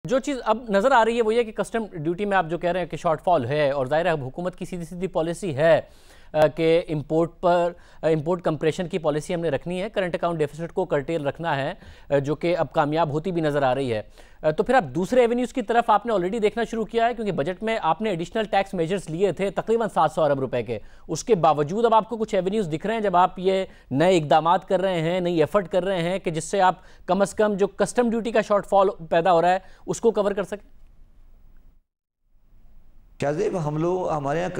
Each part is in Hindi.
जो चीज़ अब नज़र आ रही है वो ये कि कस्टम ड्यूटी में आप जो कह रहे हैं कि शॉर्टफॉल है, और ज़ाहिर है अब हुकूमत की सीधी सीधी पॉलिसी है कि इंपोर्ट कंप्रेशन की पॉलिसी हमने रखनी है, करंट अकाउंट डेफिसिट को कर्टेल रखना है, जो कि अब कामयाब होती भी नज़र आ रही है। तो फिर आप दूसरे एवेन्यूज़ की तरफ आपने ऑलरेडी देखना शुरू किया है, क्योंकि बजट में आपने एडिशनल टैक्स मेजर्स लिए थे तकरीबन 700 अरब रुपए के। उसके बावजूद अब आपको कुछ एवेन्यूज़ दिख रहे हैं जब आप ये नए इकदाम कर रहे हैं, नई एफर्ट कर रहे हैं कि जिससे आप कम से कम जो कस्टम ड्यूटी का शॉर्टफॉल पैदा हो रहा है उसको कवर कर सकें। शाहजेब, हम लोग हमारे यहाँ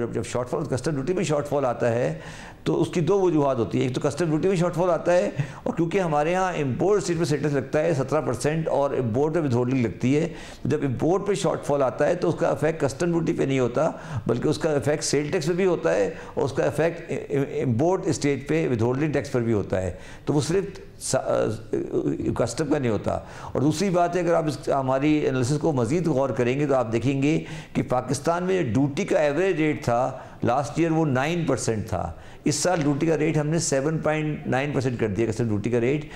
जब शॉर्टफॉल कस्टम ड्यूटी में शॉर्टफॉल आता है तो उसकी दो वजूहत होती है। एक तो कस्टम ड्यूटी में शॉर्टफॉल आता है, और क्योंकि हमारे यहाँ इंपोर्ट स्टेट पे सेटस लगता है 17% और इम्पोर्ट पे विथहोल्डिंग लगती है, जब इम्पोर्ट पे शॉर्टफॉल आता है तो उसका इफेक्ट कस्टम ड्यूटी पे नहीं होता, बल्कि उसका इफेक्ट सेल टैक्स पे भी होता है और उसका इफेक्ट इम्पोर्ट स्टेट पे विथहोल्डिंग टैक्स पर भी होता है। तो वो सिर्फ कस्टम का नहीं होता। और दूसरी बात है, अगर आप हमारी एनालिसिस को मज़ीद गौर करेंगे तो आप देखेंगे कि पाकिस्तान में ड्यूटी का एवरेज रेट था लास्ट ईयर वो 9% था। इस साल ड्यूटी का रेट हमने 7.9% कर दिया, कस्टम ड्यूटी का रेट।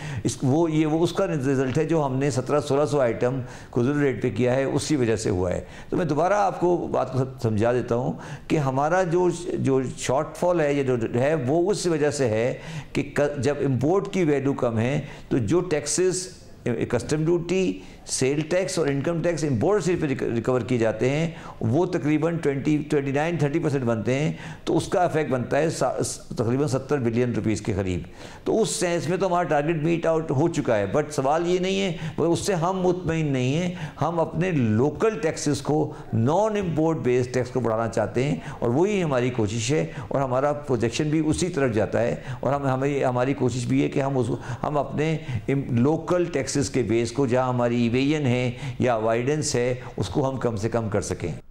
वो उसका रिजल्ट है जो हमने 1700-1600 आइटम खुदरा रेट पे किया है, उसी वजह से हुआ है। तो मैं दोबारा आपको बात को समझा देता हूँ कि हमारा जो शॉर्टफॉल है, ये जो है वो उस वजह से है कि जब इम्पोर्ट की वैल्यू कम है तो जो taxes custom duty, sale tax और इनकम टैक्स इम्पोर्ट से रिकवर किए जाते हैं वो तकरीबन 29-30% बनते हैं। तो उसका इफेक्ट बनता है तकरीबन 70 बिलियन रुपीस के करीब। तो उस सेंस में तो हमारा टारगेट मीट आउट हो चुका है। बट सवाल ये नहीं है, उससे हम मुतमईन नहीं हैं। हम अपने लोकल टैक्सेस को, नॉन इम्पोर्ट बेस्ड टैक्स को बढ़ाना चाहते हैं, और वही हमारी कोशिश है और हमारा प्रोजेक्शन भी उसी तरफ जाता है। और हमारी कोशिश भी है कि हम अपने लोकल टैक्सेस के बेस को, जहाँ हमारी इवेजन है या अवॉइडेंस है, उसको हम कम से कम कर सकें।